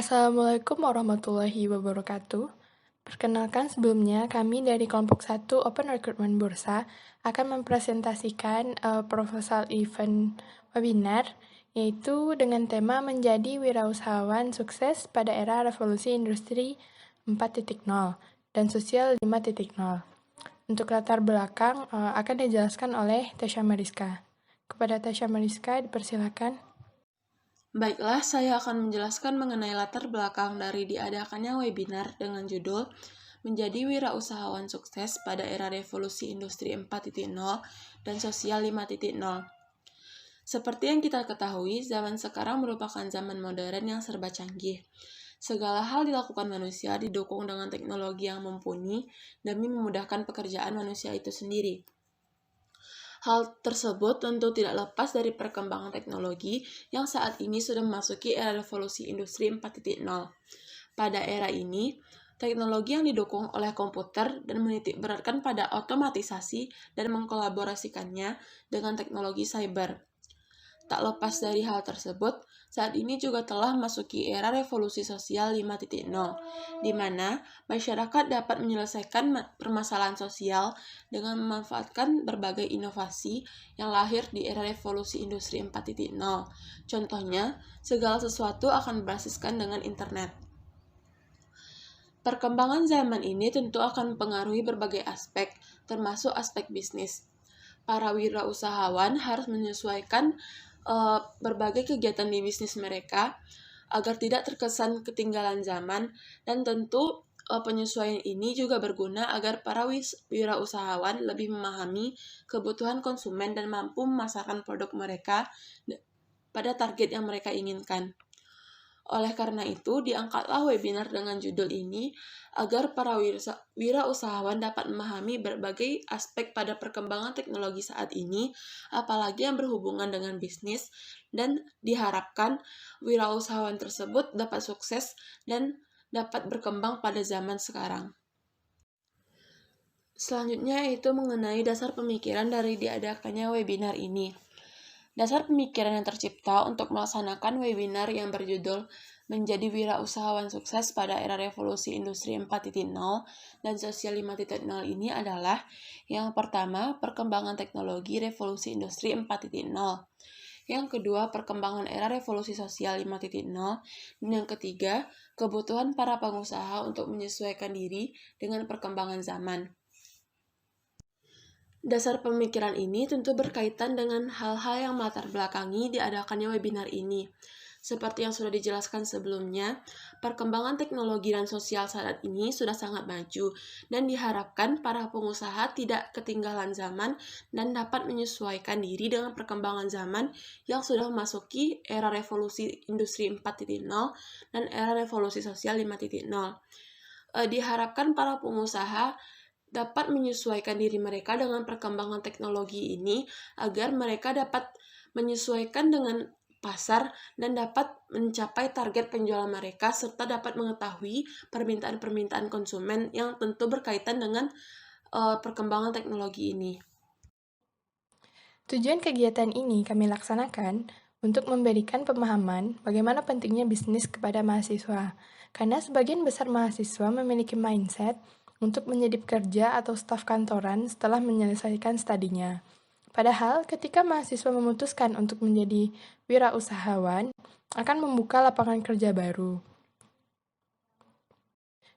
Assalamualaikum warahmatullahi wabarakatuh. Perkenalkan sebelumnya, kami dari kelompok 1 Open Recruitment Bursa akan mempresentasikan proposal event webinar, yaitu dengan tema menjadi wirausahawan sukses pada era revolusi industri 4.0 dan sosial 5.0. Untuk latar belakang akan dijelaskan oleh Tasya Mariska. Kepada Tasya Mariska, dipersilakan. Baiklah, saya akan menjelaskan mengenai latar belakang dari diadakannya webinar dengan judul Menjadi Wirausahawan Sukses pada Era Revolusi Industri 4.0 dan Sosial 5.0. Seperti yang kita ketahui, zaman sekarang merupakan zaman modern yang serba canggih. Segala hal dilakukan manusia didukung dengan teknologi yang mumpuni demi memudahkan pekerjaan manusia itu sendiri. Hal tersebut tentu tidak lepas dari perkembangan teknologi yang saat ini sudah memasuki era revolusi industri 4.0. Pada era ini, teknologi yang didukung oleh komputer dan menitik beratkan pada otomatisasi dan mengkolaborasikannya dengan teknologi cyber. Tak lepas dari hal tersebut, saat ini juga telah memasuki era revolusi sosial 5.0, di mana masyarakat dapat menyelesaikan permasalahan sosial dengan memanfaatkan berbagai inovasi yang lahir di era revolusi industri 4.0. Contohnya, segala sesuatu akan berbasiskan dengan internet. Perkembangan zaman ini tentu akan mempengaruhi berbagai aspek, termasuk aspek bisnis. Para wirausahawan harus menyesuaikan berbagai kegiatan di bisnis mereka agar tidak terkesan ketinggalan zaman, dan tentu penyesuaian ini juga berguna agar para wirausahawan lebih memahami kebutuhan konsumen dan mampu memasarkan produk mereka pada target yang mereka inginkan. Oleh karena itu, diangkatlah webinar dengan judul ini agar para wirausahawan dapat memahami berbagai aspek pada perkembangan teknologi saat ini, apalagi yang berhubungan dengan bisnis, dan diharapkan wirausahawan tersebut dapat sukses dan dapat berkembang pada zaman sekarang. Selanjutnya itu mengenai dasar pemikiran dari diadakannya webinar ini. Dasar pemikiran yang tercipta untuk melaksanakan webinar yang berjudul Menjadi Wirausahawan Sukses pada Era Revolusi Industri 4.0 dan Sosial 5.0 ini adalah yang pertama, perkembangan teknologi revolusi industri 4.0. Yang kedua, perkembangan era revolusi sosial 5.0. Dan yang ketiga, kebutuhan para pengusaha untuk menyesuaikan diri dengan perkembangan zaman. Dasar pemikiran ini tentu berkaitan dengan hal-hal yang melatar belakangi diadakannya webinar ini. Seperti yang sudah dijelaskan sebelumnya, perkembangan teknologi dan sosial saat ini sudah sangat maju, dan diharapkan para pengusaha tidak ketinggalan zaman dan dapat menyesuaikan diri dengan perkembangan zaman yang sudah memasuki era revolusi industri 4.0 dan era revolusi sosial 5.0. Diharapkan para pengusaha dapat menyesuaikan diri mereka dengan perkembangan teknologi ini agar mereka dapat menyesuaikan dengan pasar dan dapat mencapai target penjualan mereka serta dapat mengetahui permintaan-permintaan konsumen yang tentu berkaitan dengan perkembangan teknologi ini. Tujuan kegiatan ini kami laksanakan untuk memberikan pemahaman bagaimana pentingnya bisnis kepada mahasiswa, karena sebagian besar mahasiswa memiliki mindset untuk menjadi pekerja atau staf kantoran setelah menyelesaikan studinya. Padahal ketika mahasiswa memutuskan untuk menjadi wirausahawan, akan membuka lapangan kerja baru.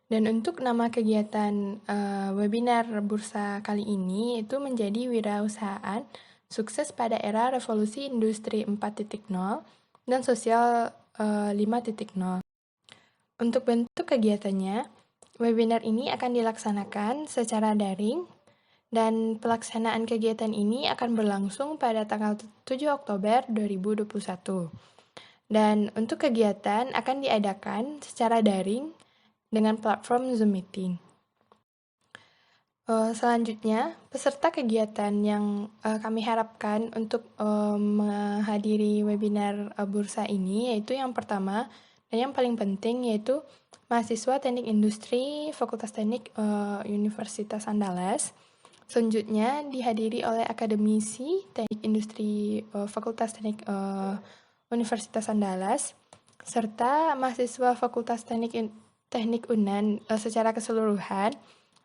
Dan untuk nama kegiatan webinar bursa kali ini itu menjadi wirausahaan sukses pada era revolusi industri 4.0 dan sosial 5.0. Untuk bentuk kegiatannya, webinar ini akan dilaksanakan secara daring dan pelaksanaan kegiatan ini akan berlangsung pada tanggal 7 Oktober 2021. Dan untuk kegiatan akan diadakan secara daring dengan platform Zoom Meeting. Selanjutnya, peserta kegiatan yang kami harapkan untuk menghadiri webinar bursa ini yaitu yang pertama dan yang paling penting yaitu mahasiswa Teknik Industri Fakultas Teknik Universitas Andalas. Selanjutnya dihadiri oleh akademisi Teknik Industri Fakultas Teknik Universitas Andalas. serta mahasiswa Fakultas Teknik UNAN secara keseluruhan,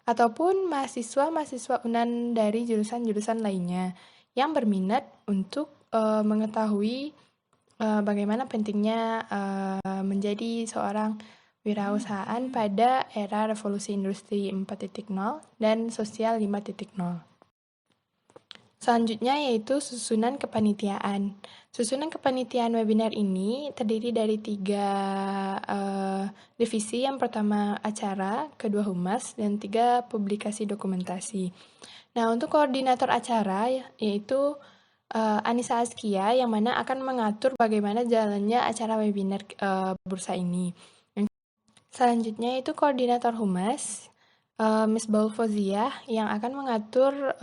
ataupun mahasiswa-mahasiswa UNAN dari jurusan-jurusan lainnya yang berminat untuk mengetahui bagaimana pentingnya menjadi seorang wirausahaan pada era revolusi industri 4.0 dan sosial 5.0. Selanjutnya yaitu susunan kepanitiaan. Susunan kepanitiaan webinar ini terdiri dari 3 divisi. Yang pertama acara, kedua humas, dan 3 publikasi dokumentasi. Nah, untuk koordinator acara yaitu Anissa Askia, yang mana akan mengatur bagaimana jalannya acara webinar bursa ini. Selanjutnya itu koordinator humas, Miss Baul Fauziah, yang akan mengatur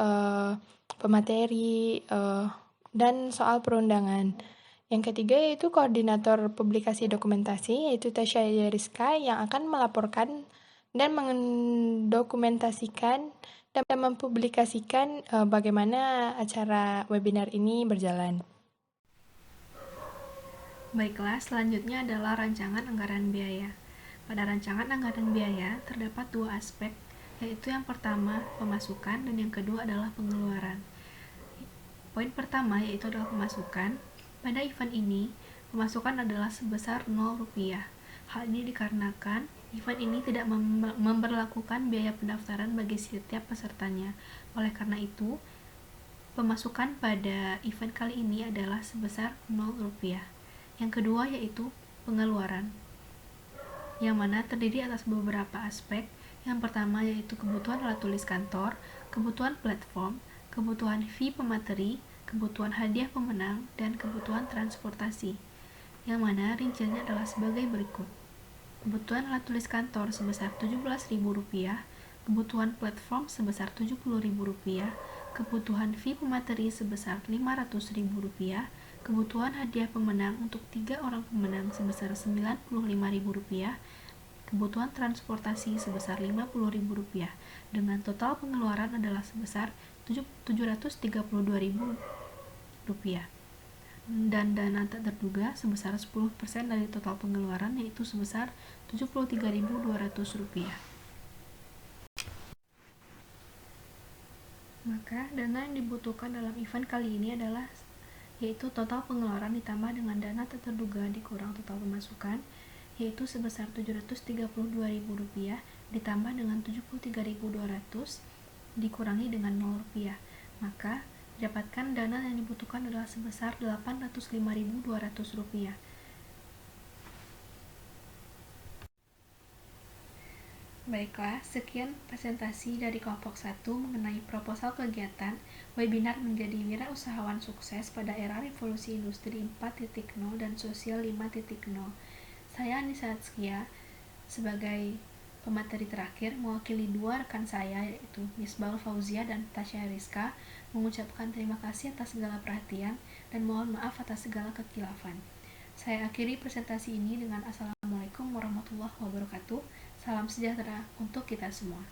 pemateri dan soal perundangan. Yang ketiga yaitu koordinator publikasi dokumentasi, yaitu Tasya Yariska, yang akan melaporkan dan mendokumentasikan dan mempublikasikan bagaimana acara webinar ini berjalan. Baiklah, selanjutnya adalah rancangan anggaran biaya. Pada rancangan anggaran biaya terdapat 2 aspek, yaitu yang pertama pemasukan dan yang kedua adalah pengeluaran. Poin pertama yaitu adalah pemasukan. Pada event ini, pemasukan adalah sebesar Rp0. Hal ini dikarenakan event ini tidak memberlakukan biaya pendaftaran bagi setiap pesertanya. Oleh karena itu, pemasukan pada event kali ini adalah sebesar Rp0. Yang kedua yaitu pengeluaran, yang mana terdiri atas beberapa aspek. Yang pertama yaitu kebutuhan alat tulis kantor, kebutuhan platform, kebutuhan fee pemateri, kebutuhan hadiah pemenang, dan kebutuhan transportasi, yang mana rinciannya adalah sebagai berikut. Kebutuhan alat tulis kantor sebesar Rp17.000, kebutuhan platform sebesar Rp70.000, kebutuhan fee pemateri sebesar Rp500.000, kebutuhan hadiah pemenang untuk 3 orang pemenang sebesar Rp95.000, kebutuhan transportasi sebesar Rp50.000, dengan total pengeluaran adalah sebesar Rp732.000, dan dana tak terduga sebesar 10% dari total pengeluaran, yaitu sebesar Rp73.200. Maka dana yang dibutuhkan dalam event kali ini adalah yaitu total pengeluaran ditambah dengan dana tak terduga dikurang total pemasukan, yaitu sebesar Rp732.000 ditambah dengan Rp73.200 dikurangi dengan Rp0. Maka didapatkan dana yang dibutuhkan adalah sebesar Rp805.200. Baiklah, sekian presentasi dari kelompok 1 mengenai proposal kegiatan webinar menjadi wirausahawan sukses pada era revolusi industri 4.0 dan sosial 5.0. Saya Anissa Askia sebagai pemateri terakhir mewakili 2 rekan saya, yaitu Miss Baul Fauziah dan Tasya Rizka, mengucapkan terima kasih atas segala perhatian dan mohon maaf atas segala kekhilafan. Saya akhiri presentasi ini dengan Assalamualaikum warahmatullahi wabarakatuh. Salam sejahtera untuk kita semua.